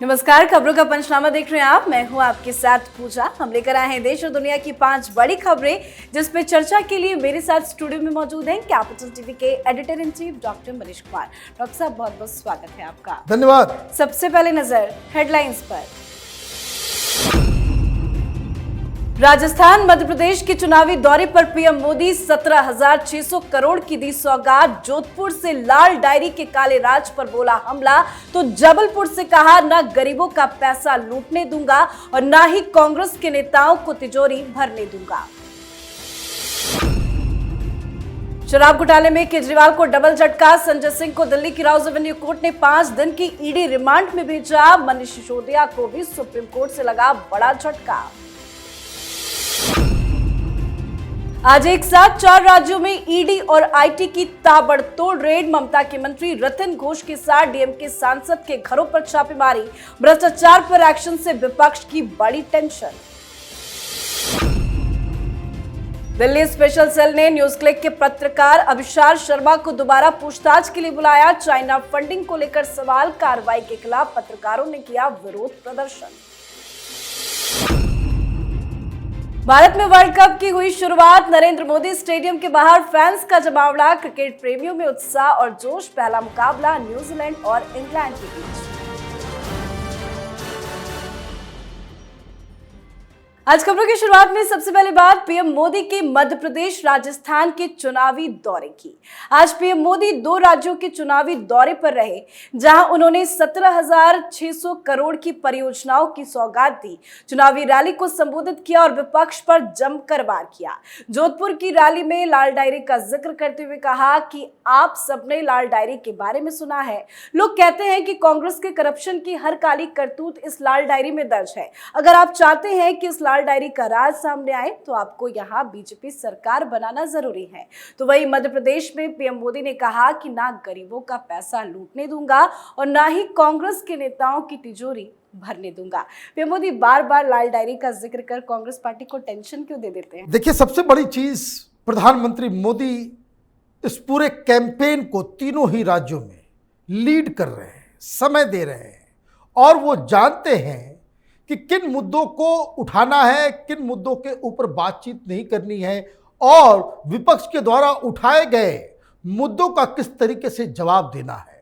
नमस्कार, खबरों का पंचनामा देख रहे हैं आप। मैं हूं आपके साथ पूजा। हम लेकर आए हैं देश और दुनिया की 5 बड़ी खबरें, जिस पे चर्चा के लिए मेरे साथ स्टूडियो में मौजूद हैं कैपिटल टीवी के editor in chief doctor Manish Kumar. Doctor साहब, बहुत बहुत स्वागत है आपका। धन्यवाद। सबसे पहले नजर हेडलाइंस पर। राजस्थान मध्य प्रदेश के चुनावी दौरे पर पीएम मोदी 17,600 करोड़ की दी सौगात। जोधपुर से लाल डायरी के काले राज पर बोला हमला, तो जबलपुर से कहा न गरीबों का पैसा लूटने दूंगा और न ही कांग्रेस के नेताओं को तिजोरी भरने दूंगा। शराब घोटाले में केजरीवाल को डबल झटका। संजय सिंह को दिल्ली की राउज एवेन्यू कोर्ट ने 5 दिन की ईडी रिमांड में भेजा। मनीष सिसोदिया को भी सुप्रीम कोर्ट से लगा बड़ा झटका। आज एक साथ 4 राज्यों में ईडी और आईटी की ताबड़तोड़ रेड। ममता के मंत्री रतन घोष के साथ डीएमके सांसद के घरों पर छापेमारी। भ्रष्टाचार पर एक्शन से विपक्ष की बड़ी टेंशन। दिल्ली स्पेशल सेल ने न्यूज क्लिक के पत्रकार अभिषार शर्मा को दोबारा पूछताछ के लिए बुलाया। चाइना फंडिंग को लेकर सवाल। कार्रवाई के खिलाफ पत्रकारों ने किया विरोध प्रदर्शन। भारत में वर्ल्ड कप की हुई शुरुआत। नरेंद्र मोदी स्टेडियम के बाहर फैंस का जमावड़ा। क्रिकेट प्रेमियों में उत्साह और जोश। पहला मुकाबला न्यूजीलैंड और इंग्लैंड के बीच। आज खबरों की शुरुआत में सबसे पहले बात पीएम मोदी के मध्य प्रदेश राजस्थान के चुनावी दौरे की। आज पीएम मोदी 2 राज्यों के चुनावी दौरे पर रहे, जहां उन्होंने 17,600 करोड़ की परियोजनाओं की सौगात दी। चुनावी रैली को संबोधित किया और विपक्ष पर जमकर वार किया। जोधपुर की रैली में लाल डायरी का जिक्र करते हुए कहा कि आप सबने लाल डायरी के बारे में सुना है। लोग कहते हैं कि कांग्रेस के करप्शन की हर काली करतूत इस लाल डायरी में दर्ज है। अगर आप चाहते हैं कि इस लाल डायरी का राज सामने आए तो आपको यहां बीजेपी सरकार बनाना जरूरी है। तो वही मध्य प्रदेश में पीएम मोदी ने कहा कि ना गरीबों का पैसा लूटने दूंगा और ना ही कांग्रेस के नेताओं की तिजोरी भरने दूंगा। पीएम मोदी बार बार लाल डायरी का जिक्र कर कांग्रेस पार्टी को टेंशन क्यों दे देते हैं? देखिए, सबसे बड़ी चीज प्रधानमंत्री मोदी इस पूरे कैंपेन को तीनों ही राज्यों में लीड कर रहे हैं, समय दे रहे हैं और वो जानते हैं कि किन मुद्दों को उठाना है, किन मुद्दों के ऊपर बातचीत नहीं करनी है और विपक्ष के द्वारा उठाए गए मुद्दों का किस तरीके से जवाब देना है।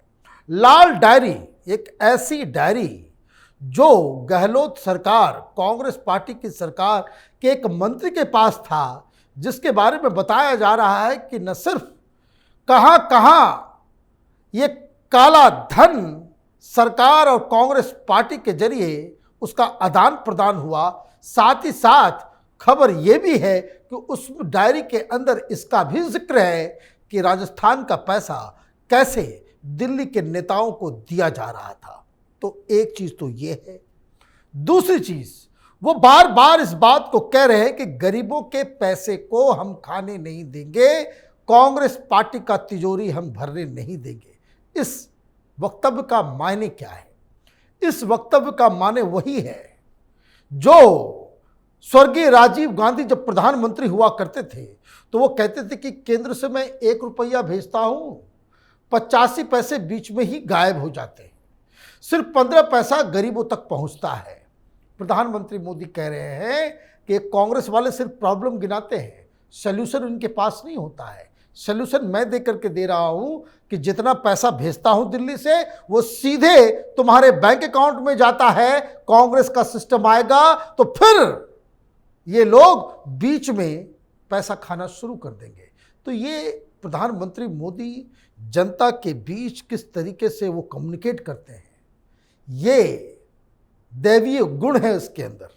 लाल डायरी एक ऐसी डायरी जो गहलोत सरकार, कांग्रेस पार्टी की सरकार के एक मंत्री के पास था, जिसके बारे में बताया जा रहा है कि न सिर्फ कहां कहां ये काला धन सरकार और कांग्रेस पार्टी के जरिए उसका आदान प्रदान हुआ, साथ ही साथ खबर यह भी है कि उस डायरी के अंदर इसका भी जिक्र है कि राजस्थान का पैसा कैसे दिल्ली के नेताओं को दिया जा रहा था। तो एक चीज तो ये है। दूसरी चीज, वो बार बार इस बात को कह रहे हैं कि गरीबों के पैसे को हम खाने नहीं देंगे, कांग्रेस पार्टी का तिजोरी हम भरने नहीं देंगे। इस वक्तव्य का मायने क्या है? इस वक्तव्य का माने वही है जो स्वर्गीय राजीव गांधी जब प्रधानमंत्री हुआ करते थे तो वो कहते थे कि केंद्र से मैं 1 रुपया भेजता हूं, 85 पैसे बीच में ही गायब हो जाते हैं, सिर्फ 15 पैसा गरीबों तक पहुंचता है। प्रधानमंत्री मोदी कह रहे हैं कि कांग्रेस वाले सिर्फ प्रॉब्लम गिनाते हैं, सल्यूशन उनके पास नहीं होता है। सल्यूशन मैं दे करके दे रहा हूं कि जितना पैसा भेजता हूं दिल्ली से वो सीधे तुम्हारे बैंक अकाउंट में जाता है। कांग्रेस का सिस्टम आएगा तो फिर ये लोग बीच में पैसा खाना शुरू कर देंगे। तो ये प्रधानमंत्री मोदी जनता के बीच किस तरीके से वो कम्युनिकेट करते हैं, ये दैवीय गुण है इसके अंदर।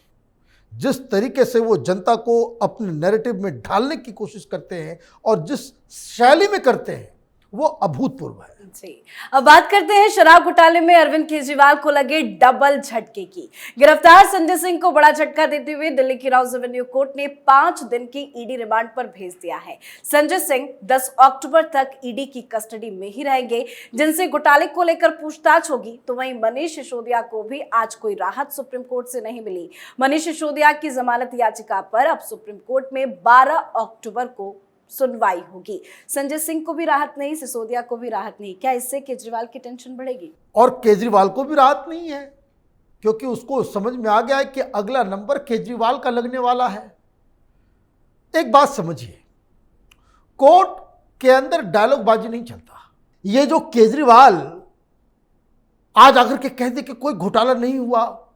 जिस तरीके से वो जनता को अपने नैरेटिव में ढालने की कोशिश करते हैं और जिस शैली में करते हैं वो अभूतपूर्व है। जी, अब बात करते हैं शराब घोटाले में अरविंद केजरीवाल को लगे डबल झटके की। गिरफ्तार संजय सिंह को बड़ा झटका देते हुए दिल्ली की राउज एवेन्यू कोर्ट ने 5 दिन की ईडी रिमांड पर भेज दिया है। संजय सिंह 10 अक्टूबर तक ईडी की कस्टडी में ही रहेंगे, जिनसे घोटाले को लेकर पूछताछ होगी। तो वहीं मनीष सिसोदिया को भी आज कोई राहत सुप्रीम कोर्ट से नहीं मिली। मनीष सिसोदिया की जमानत याचिका पर अब सुप्रीम कोर्ट में 12 अक्टूबर को सुनवाई होगी। संजय सिंह को भी राहत नहीं, सिसोदिया को भी राहत नहीं। क्या इससे केजरीवाल की टेंशन बढ़ेगी? और केजरीवाल को भी राहत नहीं है। क्योंकि उसको समझ में आ गया है कि अगला नंबर केजरीवाल का लगने वाला है। एक बात समझिए, कोर्ट के अंदर डायलॉगबाजी नहीं चलता। ये जो केजरीवाल आज आकर के कह दे कि कोई घोटाला नहीं हुआ,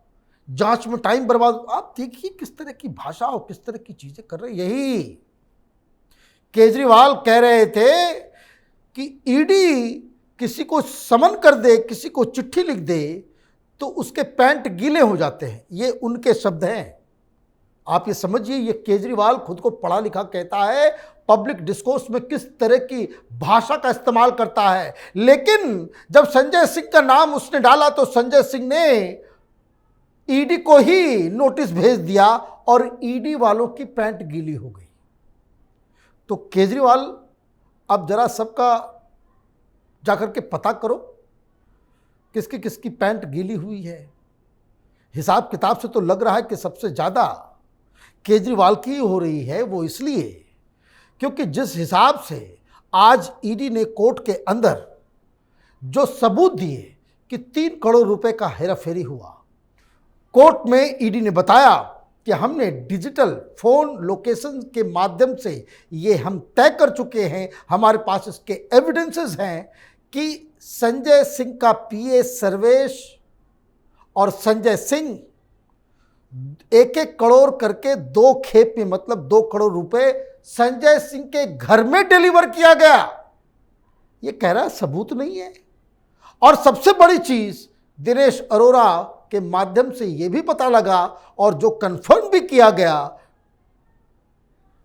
जांच में टाइम बर्बाद, आप देखिए किस तरह की भाषा और किस तरह की चीजें कर रहे। यही केजरीवाल कह रहे थे कि ईडी किसी को समन कर दे, किसी को चिट्ठी लिख दे तो उसके पैंट गीले हो जाते हैं। ये उनके शब्द हैं। आप ये समझिए, ये केजरीवाल खुद को पढ़ा लिखा कहता है, पब्लिक डिस्कोर्स में किस तरह की भाषा का इस्तेमाल करता है। लेकिन जब संजय सिंह का नाम उसने डाला तो संजय सिंह ने ईडी को ही नोटिस भेज दिया और ईडी वालों की पैंट गीली हो गई। तो केजरीवाल, अब जरा सबका जाकर के पता करो किसकी किसकी पैंट गीली हुई है। हिसाब किताब से तो लग रहा है कि सबसे ज़्यादा केजरीवाल की हो रही है। वो इसलिए क्योंकि जिस हिसाब से आज ईडी ने कोर्ट के अंदर जो सबूत दिए कि 3 करोड़ रुपए का हेराफेरी हुआ, कोर्ट में ईडी ने बताया कि हमने डिजिटल फोन लोकेशन के माध्यम से ये हम तय कर चुके हैं, हमारे पास इसके एविडेंसेस हैं कि संजय सिंह का पीए सर्वेश और संजय सिंह 1-1 करोड़ करके 2 खेप में, मतलब 2 करोड़ रुपए संजय सिंह के घर में डिलीवर किया गया। ये कह रहा है सबूत नहीं है। और सबसे बड़ी चीज, दिनेश अरोड़ा के माध्यम से यह भी पता लगा और जो कंफर्म भी किया गया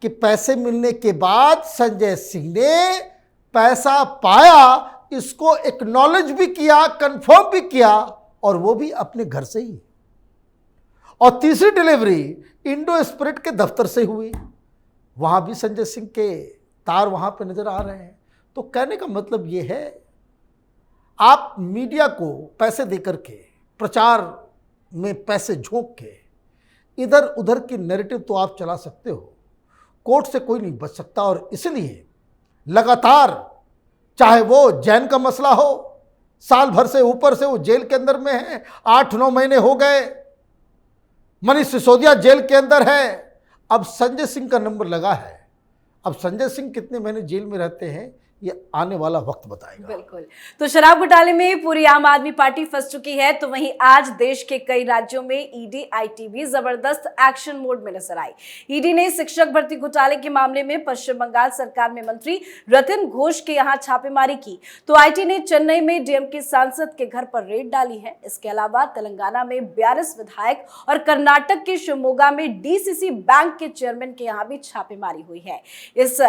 कि पैसे मिलने के बाद संजय सिंह ने पैसा पाया, इसको एक्नॉलेज भी किया, कंफर्म भी किया, और वो भी अपने घर से ही। और तीसरी डिलीवरी इंडो स्पिरिट के दफ्तर से हुई, वहां भी संजय सिंह के तार वहां पे नजर आ रहे हैं। तो कहने का मतलब ये है, आप मीडिया को पैसे देकर के, प्रचार में पैसे झोंक के इधर उधर की नैरेटिव तो आप चला सकते हो, कोर्ट से कोई नहीं बच सकता। और इसलिए लगातार, चाहे वो जैन का मसला हो, साल भर से ऊपर से वो जेल के अंदर में है, 8-9 महीने हो गए, मनीष सिसोदिया जेल के अंदर है, अब संजय सिंह का नंबर लगा है। अब संजय सिंह कितने महीने जेल में रहते हैं ये आने वाला वक्त बताएगा। बिल्कुल। तो शराब घोटाले में पूरी आम आदमी पार्टी फंस चुकी है, तो वहीं आज देश के कई राज्यों में ईडी आईटी भी जबरदस्त एक्शन मोड में नजर आई। ईडी ने शिक्षक भर्ती घोटाले के मामले में पश्चिम बंगाल सरकार में मंत्री रतिन घोष के यहां छापेमारी की, तो आईटी ने चेन्नई में डीएमके सांसद के घर पर रेड डाली है। इसके अलावा तेलंगाना में 42 विधायक और कर्नाटक के शिवमोगा में डीसीसी बैंक के चेयरमैन के यहां भी छापेमारी हुई है। इस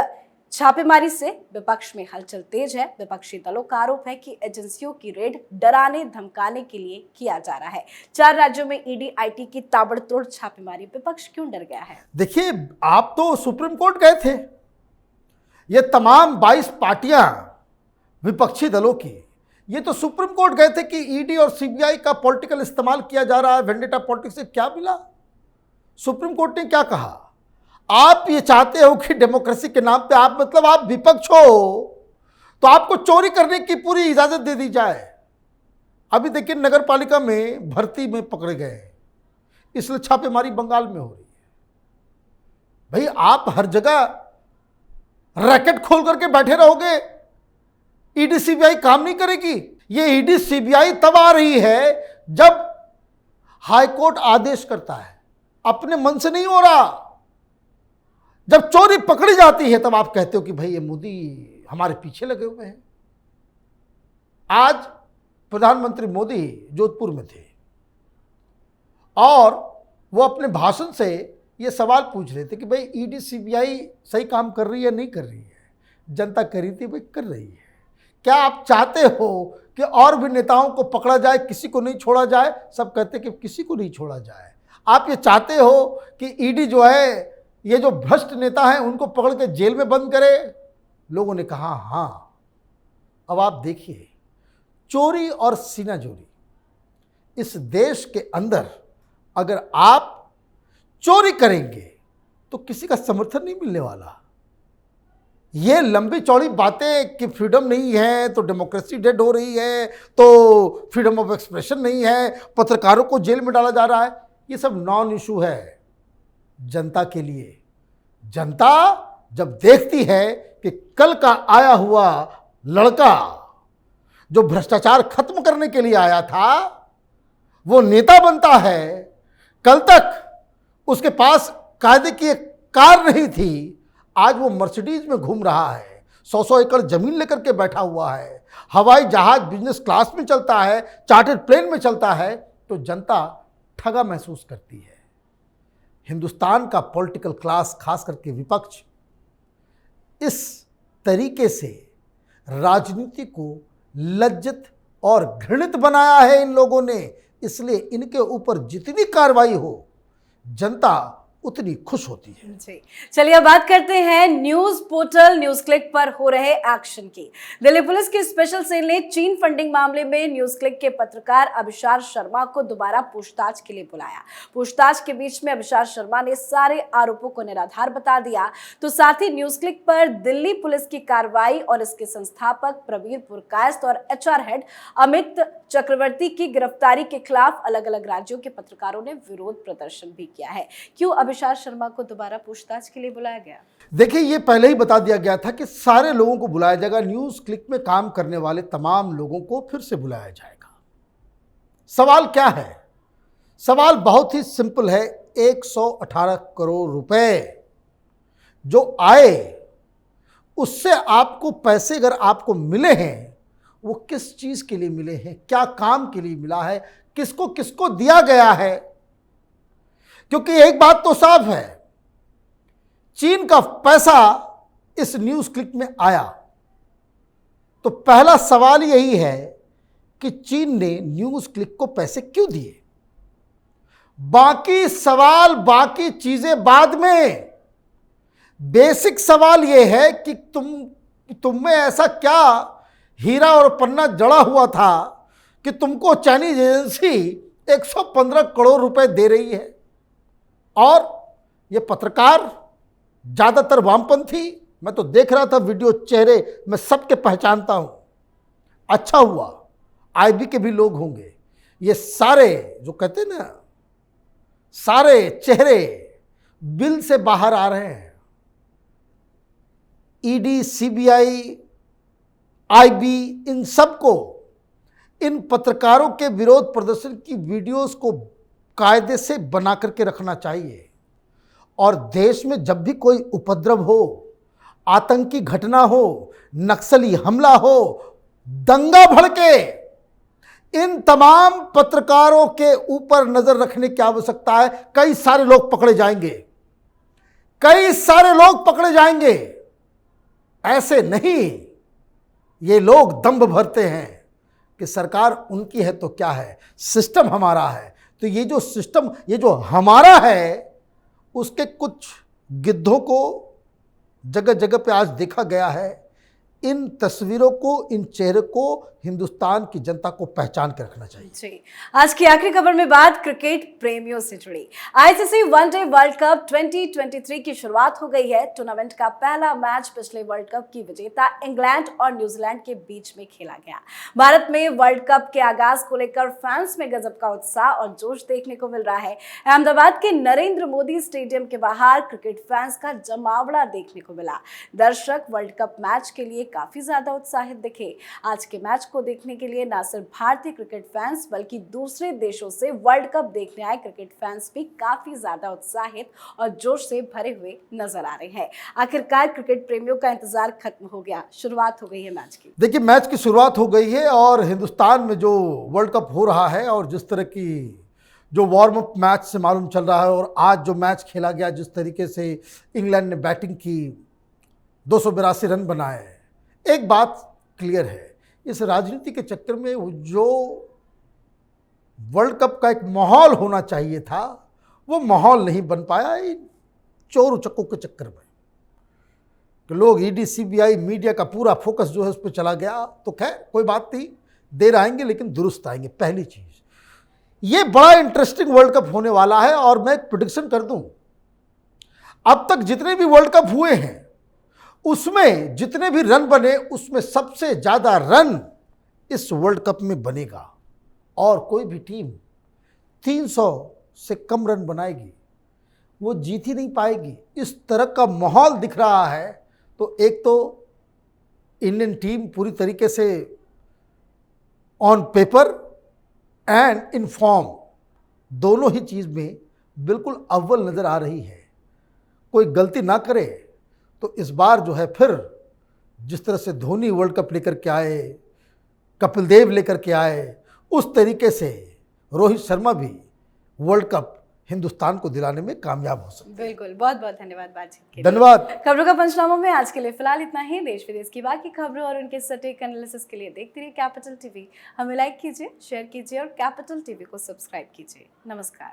छापेमारी से विपक्ष में हलचल तेज है। विपक्षी दलों का आरोप है कि एजेंसियों की रेड डराने धमकाने के लिए किया जा रहा है। 4 राज्यों में ईडी आईटी की ताबड़तोड़ छापेमारी, विपक्ष क्यों डर गया है? देखिए, आप तो सुप्रीम कोर्ट गए थे, ये तमाम 22 पार्टियां विपक्षी दलों की, ये तो सुप्रीम कोर्ट गए थे कि ईडी और सीबीआई का पॉलिटिकल इस्तेमाल किया जा रहा है, वेंडेटा पॉलिटिक्स से क्या मिला? सुप्रीम कोर्ट ने क्या कहा? आप ये चाहते हो कि डेमोक्रेसी के नाम पे आप, मतलब आप विपक्ष हो तो आपको चोरी करने की पूरी इजाजत दे दी जाए। अभी देखिए, नगर पालिका में भर्ती में पकड़े गए हैं, इसलिए छापेमारी बंगाल में हो रही है। भाई, आप हर जगह रैकेट खोल करके बैठे रहोगे, ईडी सीबीआई काम नहीं करेगी। ये ईडी सीबीआई तब आ रही है जब हाईकोर्ट आदेश करता है, अपने मन से नहीं हो रहा। जब चोरी पकड़ी जाती है तब आप कहते हो कि भाई ये मोदी हमारे पीछे लगे हुए हैं। आज प्रधानमंत्री मोदी जोधपुर में थे और वो अपने भाषण से ये सवाल पूछ रहे थे कि भाई ईडी सीबीआई सही काम कर रही है, नहीं कर रही है? जनता कह रही थी भाई कर रही है। क्या आप चाहते हो कि और भी नेताओं को पकड़ा जाए, किसी को नहीं छोड़ा जाए? सब कहते कि किसी को नहीं छोड़ा जाए। आप ये चाहते हो कि ईडी जो है, ये जो भ्रष्ट नेता हैं उनको पकड़ के जेल में बंद करे? लोगों ने कहा हाँ। अब आप देखिए, चोरी और सीनाजोरी, इस देश के अंदर अगर आप चोरी करेंगे तो किसी का समर्थन नहीं मिलने वाला। ये लंबी चौड़ी बातें कि फ्रीडम नहीं है तो डेमोक्रेसी डेड हो रही है, तो फ्रीडम ऑफ एक्सप्रेशन नहीं है, पत्रकारों को जेल में डाला जा रहा है, ये सब नॉन इशू है जनता के लिए। जनता जब देखती है कि कल का आया हुआ लड़का जो भ्रष्टाचार खत्म करने के लिए आया था वो नेता बनता है, कल तक उसके पास कायदे की एक कार नहीं थी, आज वो मर्सिडीज में घूम रहा है, 100 एकड़ जमीन लेकर के बैठा हुआ है, हवाई जहाज बिजनेस क्लास में चलता है, चार्टर्ड प्लेन में चलता है, तो जनता ठगा महसूस करती है। हिंदुस्तान का पॉलिटिकल क्लास, खास करके विपक्ष, इस तरीके से राजनीति को लज्जित और घृणित बनाया है इन लोगों ने, इसलिए इनके ऊपर जितनी कार्रवाई हो जनता उतनी खुश होती है। जी, चलिए अब बात करते हैं न्यूज पोर्टल न्यूज क्लिक पर हो रहे एक्शन की। दिल्ली पुलिस की स्पेशल सेल ने चीन फंडिंग मामले में न्यूज क्लिक के पत्रकार अभिशार शर्मा को दोबारा पूछताछ के लिए बुलाया। पूछताछ के बीच में अभिशार शर्मा ने सारे आरोपों को निराधार बता दिया, तो साथ ही न्यूज क्लिक पर दिल्ली पुलिस की कार्रवाई और इसके संस्थापक प्रवीर पुरकायस्थ और HR हेड अमित चक्रवर्ती की गिरफ्तारी के खिलाफ अलग अलग राज्यों के पत्रकारों ने विरोध प्रदर्शन भी किया है। क्यों अभिशार शर्मा को दोबारा पूछताछ के लिए बुलाया गया? देखिए, ये पहले ही बता दिया गया था कि सारे लोगों को बुलाया जाएगा, न्यूज क्लिक में काम करने वाले तमाम लोगों को फिर से बुलाया जाएगा। सवाल क्या है? सवाल बहुत ही सिंपल है। 118 करोड़ रुपए जो आए उससे आपको पैसे अगर आपको मिले हैं, वो किस चीज के लिए मिले हैं, क्या काम के लिए मिला है, किसको किसको दिया गया है? क्योंकि एक बात तो साफ है, चीन का पैसा इस न्यूज क्लिक में आया, तो पहला सवाल यही है कि चीन ने न्यूज क्लिक को पैसे क्यों दिए। बाकी सवाल, बाकी चीजें बाद में। बेसिक सवाल यह है कि तुम में ऐसा क्या हीरा और पन्ना जड़ा हुआ था कि तुमको चाइनीज एजेंसी 115 करोड़ रुपए दे रही है, और ये पत्रकार ज़्यादातर वामपंथी, मैं तो देख रहा था वीडियो, चेहरे मैं सबके पहचानता हूं। अच्छा हुआ IB के भी लोग होंगे। ये सारे जो कहते हैं ना, सारे चेहरे बिल से बाहर आ रहे हैं। ED, CBI, IB, इन सबको, इन पत्रकारों के विरोध प्रदर्शन की वीडियोस को कायदे से बना करके रखना चाहिए। और देश में जब भी कोई उपद्रव हो, आतंकी घटना हो, नक्सली हमला हो, दंगा भड़के, इन तमाम पत्रकारों के ऊपर नजर रखने की आवश्यकता है। कई सारे लोग पकड़े जाएंगे, कई सारे लोग पकड़े जाएंगे। ऐसे नहीं ये लोग दंभ भरते हैं कि सरकार उनकी है तो क्या है, सिस्टम हमारा है। तो ये जो सिस्टम, ये जो हमारा है, उसके कुछ गिद्धों को जगह जगह पे आज देखा गया है। इन तस्वीरों को, इन चेहरे को हिंदुस्तान की जनता को पहचान के रखना चाहिए। जी, आज की आखिरी खबर में बात क्रिकेट प्रेमियों से जुड़ी। ICC वनडे वर्ल्ड कप 2023 की शुरुआत हो गई है। टूर्नामेंट का पहला मैच पिछले वर्ल्ड कप की विजेता इंग्लैंड और न्यूजीलैंड के बीच में खेला गया। भारत में वर्ल्ड कप के आगाज को लेकर फैंस में गजब का उत्साह और जोश देखने को मिल रहा है। अहमदाबाद के नरेंद्र मोदी स्टेडियम के बाहर क्रिकेट फैंस का जमावड़ा देखने को मिला। दर्शक वर्ल्ड कप मैच के लिए काफी ज्यादा उत्साहित दिखे। आज के मैच को देखने के लिए न सिर्फ भारतीय क्रिकेट फैंस बल्कि दूसरे देशों से वर्ल्ड कप देखने आए क्रिकेट फैंस भी काफी ज्यादा उत्साहित और जोश से भरे हुए नजर आ रहे हैं। आखिरकार क्रिकेट प्रेमियों का इंतजार खत्म हो गया, शुरुआत हो गई है मैच की। देखिए, मैच की शुरुआत हो गई है और हिंदुस्तान में जो वर्ल्ड कप हो रहा है और जिस तरह की जो वार्म अप मैच से मालूम चल रहा है, और आज जो मैच खेला गया, जिस तरीके से इंग्लैंड ने बैटिंग की, 282 रन बनाए, एक बात क्लियर है, इस राजनीति के चक्कर में जो वर्ल्ड कप का एक माहौल होना चाहिए था, वो माहौल नहीं बन पाया इन चोर उचक्कों के चक्कर में। कि लोग ED, CBI, मीडिया का पूरा फोकस जो है उस पर चला गया। तो खैर कोई बात नहीं, देर आएंगे लेकिन दुरुस्त आएंगे। पहली चीज, ये बड़ा इंटरेस्टिंग वर्ल्ड कप होने वाला है। और मैं एक प्रेडिक्शन कर दूं, अब तक जितने भी वर्ल्ड कप हुए हैं उसमें जितने भी रन बने उसमें सबसे ज़्यादा रन इस वर्ल्ड कप में बनेगा और कोई भी टीम 300 से कम रन बनाएगी वो जीत ही नहीं पाएगी। इस तरह का माहौल दिख रहा है। तो एक तो इंडियन टीम पूरी तरीके से on paper and in form दोनों ही चीज़ में बिल्कुल अव्वल नज़र आ रही है। कोई गलती ना करे तो इस बार जो है फिर जिस तरह से धोनी वर्ल्ड कप लेकर के आए, कपिल देव लेकर के आए, उस तरीके से रोहित शर्मा भी वर्ल्ड कप हिंदुस्तान को दिलाने में कामयाब हो सकते हैं। बिल्कुल, बहुत बहुत धन्यवाद बातचीत के लिए। धन्यवाद। खबरों का पंचनामा में आज के लिए फिलहाल इतना ही। देश विदेश की बाकी खबरों और उनके सटीक एनालिसिस के लिए देखते रहिए कैपिटल टीवी। हमें लाइक कीजिए, शेयर कीजिए और कैपिटल टीवी को सब्सक्राइब कीजिए। नमस्कार।